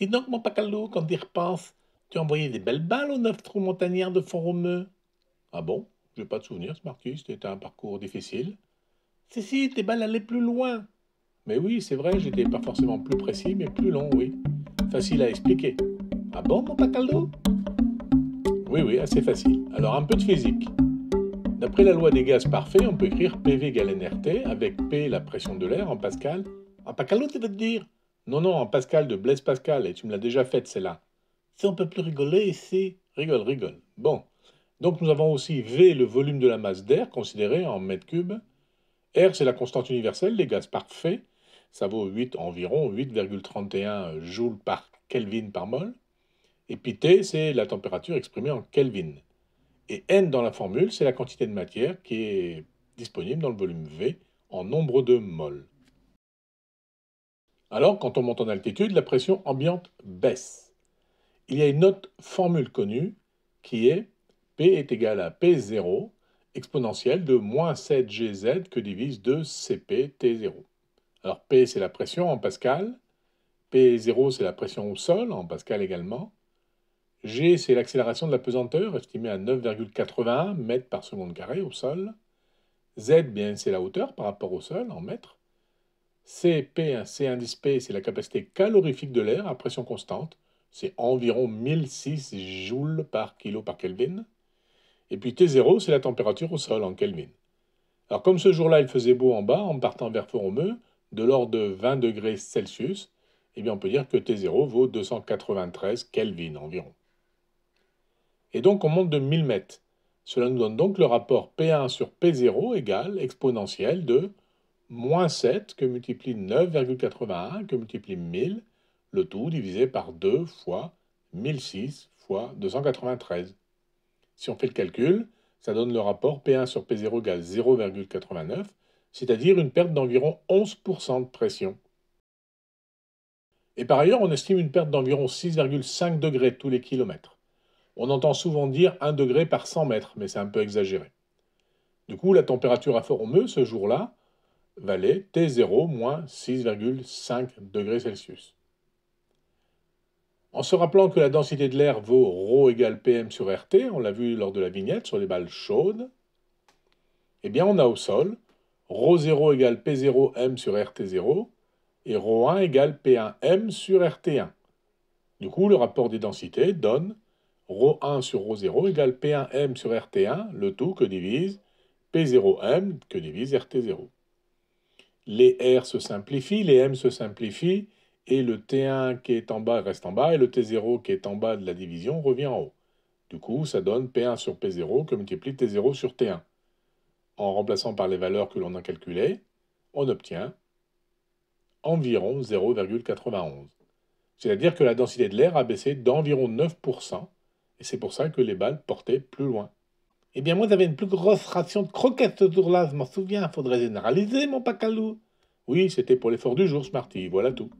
Dis donc, mon Pacalou, quand tu y repenses, tu as envoyé des belles balles aux 9 trous montagnards de Font-Romeu. Ah bon? J'ai pas de souvenir, Smarty, c'était un parcours difficile. Si, tes balles allaient plus loin. Mais oui, c'est vrai, j'étais pas forcément plus précis, mais plus long, oui. Facile à expliquer. Ah bon, mon Pacalou? Oui, assez facile. Alors, un peu de physique. D'après la loi des gaz parfaits, on peut écrire PV égale nRT avec P, la pression de l'air, en Pascal. En Pacalou, tu veux te dire? Non, en Pascal de Blaise Pascal, et tu me l'as déjà faite, celle-là. Si on peut plus rigoler ici, rigole. Bon, donc nous avons aussi V, le volume de la masse d'air, considéré en mètres cubes. R, c'est la constante universelle des gaz parfaits. Ça vaut environ 8,31 joules par Kelvin par mol. Et puis T, c'est la température exprimée en Kelvin. Et N dans la formule, c'est la quantité de matière qui est disponible dans le volume V en nombre de moles. Alors, quand on monte en altitude, la pression ambiante baisse. Il y a une autre formule connue qui est P est égal à P0 exponentielle de moins 7gz que divise 2 Cp T0. Alors P c'est la pression en pascal, P0 c'est la pression au sol en pascal également, G c'est l'accélération de la pesanteur estimée à 9,81 mètres par seconde carrée au sol, Z bien c'est la hauteur par rapport au sol en mètres, C indice P c'est la capacité calorifique de l'air à pression constante, c'est environ 1006 joules par kilo par Kelvin. Et puis T0, c'est la température au sol en Kelvin. Alors comme ce jour-là, il faisait beau en bas, en partant vers Font-Romeu, de l'ordre de 20 degrés Celsius, eh bien on peut dire que T0 vaut 293 Kelvin environ. Et donc on monte de 1000 mètres. Cela nous donne donc le rapport P1 sur P0 égale exponentielle de moins 7 que multiplie 9,81 que multiplie 1000, le tout divisé par 2 fois 1006 fois 293. Si on fait le calcul, ça donne le rapport P1 sur P0 égale 0,89, c'est-à-dire une perte d'environ 11% de pression. Et par ailleurs, on estime une perte d'environ 6,5 degrés tous les kilomètres. On entend souvent dire 1 degré par 100 mètres, mais c'est un peu exagéré. Du coup, la température à Font-Romeu, ce jour-là, valait T0 moins 6,5 degrés Celsius. En se rappelant que la densité de l'air vaut ρ égale PM sur RT, on l'a vu lors de la vignette sur les balles chaudes, eh bien on a au sol ρ0 égale P0M sur RT0 et ρ1 égale P1M sur RT1. Du coup, le rapport des densités donne ρ1 sur ρ0 égale P1M sur RT1, le tout que divise P0M que divise RT0. Les R se simplifient, les M se simplifient, et le T1 qui est en bas reste en bas, et le T0 qui est en bas de la division revient en haut. Du coup, ça donne P1 sur P0 que multiplie T0 sur T1. En remplaçant par les valeurs que l'on a calculées, on obtient environ 0,91. C'est-à-dire que la densité de l'air a baissé d'environ 9%, et c'est pour ça que les balles portaient plus loin. Eh bien, moi, j'avais une plus grosse ration de croquettes ce jour-là, je m'en souviens, faudrait généraliser, mon Pacalou. Oui, c'était pour l'effort du jour, Smarty, voilà tout.